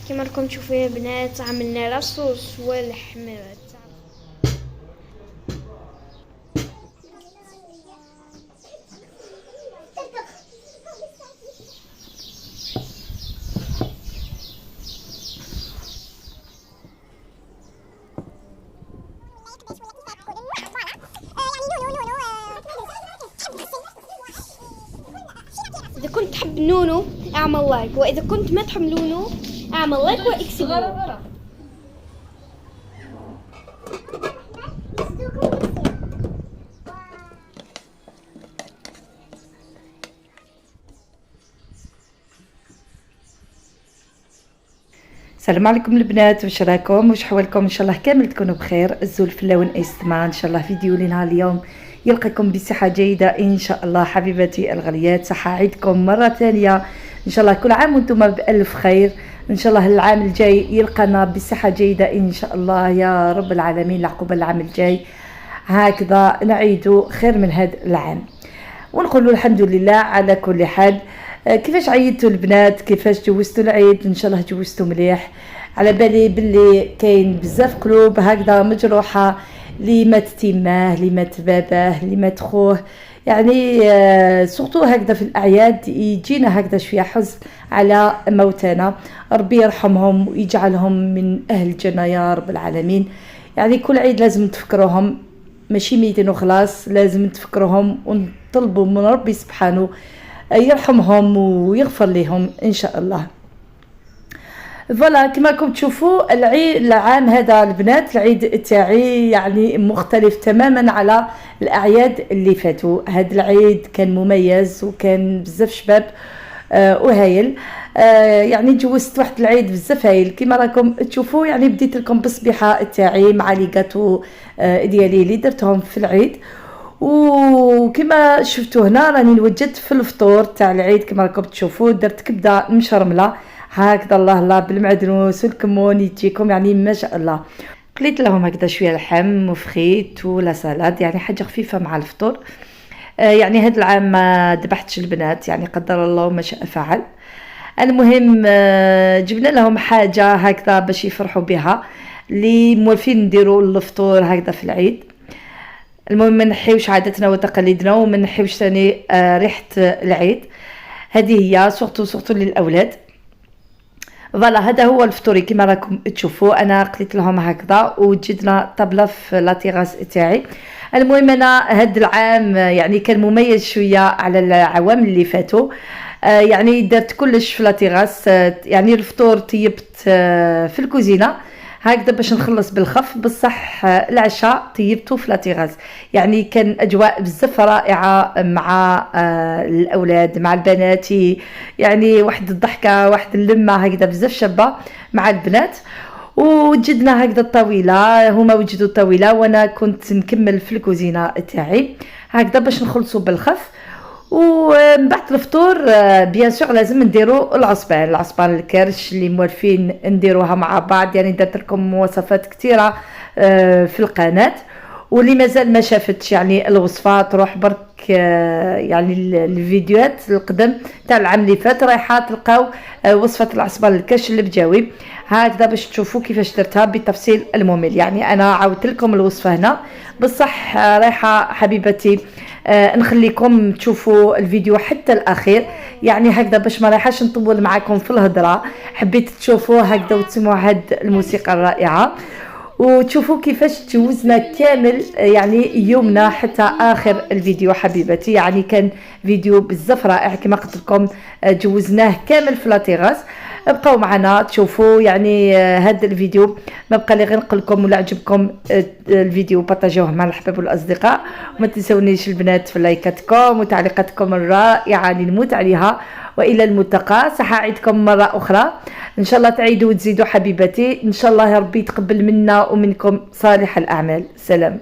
كما راكم تشوفوا يا بنات عملنا لاصوص واللحم. إذا كنت تحب نونو اعمل لايك، وإذا كنت ما تحب نونو اعمل لايك واكسبوا. السلام عليكم البنات، واش راكم؟ واش حوالكم؟ ان شاء الله كامل تكونوا بخير. الزول في اللون ايستما ان شاء الله. فيديو لنا اليوم يلقاكم بصحه جيده ان شاء الله. حبيباتي الغاليات، صحه عيدكم مره ثانيه ان شاء الله. كل عام وانتم بالف خير. ان شاء الله العام الجاي يلقانا بصحه جيده ان شاء الله يا رب العالمين. لعقوبه العام الجاي هكذا نعيدوا خير من هذا العام ونقولوا الحمد لله على كل حال. كيفاش عيدتوا البنات؟ كيفاش جوزتوا العيد؟ ان شاء الله جوزتوا مليح. على بالي باللي كاين بزاف قلوب هكذا مجروحه، اللي مات تيماه، اللي مات باباه، اللي مات خوه، يعني سورتو هكذا في الاعياد يجينا هكذا شويه حزن على موتانا. ربي يرحمهم ويجعلهم من اهل الجنه يا رب العالمين. يعني كل عيد لازم تفكروهم، ماشي ميتين وخلاص، لازم تفكروهم ونطلبوا من ربي سبحانه يرحمهم ويغفر لهم ان شاء الله. فوالا كما راكم تشوفوا العام هذا البنات العيد تاعي يعني مختلف تماما على الاعياد اللي فاتوا. هذا العيد كان مميز وكان بزاف شباب وهايل. يعني جوزت واحد العيد بزاف هايل كما راكم تشوفوا. يعني بديت لكم بالصبيحه تاعي مع لي غاتو ديالي اللي درتهم في العيد، وكما شفتوا هنا راني وجدت في الفطور تاع العيد كما راكم تشوفوا. درت كبده مشرمله هكذا الله الله بالمعدنوس والكمون يجيكم يعني ما شاء الله. قليت لهم هكذا شويه لحم وفخيت ولا سلاد، يعني حاجه خفيفه مع الفطور. يعني هذا العام ما ذبحتش البنات، يعني قدر الله ما شاء فعل. المهم جبنا لهم حاجه هكذا باش يفرحوا بها، اللي موالفين نديروا الفطور هكذا في العيد. المهم ما نحيوش عاداتنا وتقاليدنا وما نحيوش ثاني ريحه العيد. هذه هي سورتو للاولاد. فوالا هذا هو الفطوري كما راكم تشوفوا. انا قلت لهم هكذا وجدنا طبله في لاطيغاس تاعي. المهم انا هذا العام يعني كان مميز شويه على العوام اللي فاتوا. يعني درت كلش في لاطيغاس. يعني الفطور طيبت في الكوزينه هكذا باش نخلص بالخف، بصح العشاء طيبته في لاطيغاس. يعني كان اجواء بزاف رائعه مع الاولاد مع البنات، يعني واحد الضحكه واحد اللمه هكذا بزاف شابه مع البنات. وجدنا هكذا الطاوله، هما وجدوا الطاوله وانا كنت نكمل في الكوزينه تاعي هكذا باش نخلصوا بالخف. ومن بعد الفطور بيان سور لازم نديروا العصبان الكرش اللي موالفين نديروها مع بعض. يعني درت لكم وصفات كثيره في القناه، واللي مازال ما شافتش يعني الوصفه تروح برك يعني الفيديوهات القدم تاع العام اللي فات رايحه تلقاو وصفه العصبان الكرش اللي بجاوي هكذا باش تشوفوا كيفاش درتها بالتفصيل الممل. يعني انا عاودت لكم الوصفه هنا بصح رايحه حبيبتي نخليكم تشوفوا الفيديو حتى الاخير، يعني هكذا باش ما رايحاش نطول معكم في الهضره. حبيت تشوفوا هكذا وتسمعوا هاد الموسيقى الرائعه وتشوفوا كيفاش تجوزنا كامل يعني يومنا حتى اخر الفيديو حبيبتي. يعني كان فيديو بزاف رائع كما قلت لكم، جوزناه كامل في لاطيغاس. ابقوا معنا تشوفوا يعني هذا الفيديو. ما بقى لي غير نقول لكم ولا عجبكم الفيديو بارطاجيوه مع الاحباب والاصدقاء، وما تنسونيش البنات في لايكاتكم وتعليقاتكم الرائعه اللي نموت عليها. والى الملتقى، صحه عيدكم مره اخرى ان شاء الله تعيدوا وتزيدوا حبيبتي ان شاء الله. يا ربي يتقبل منا ومنكم صالح الاعمال. سلام.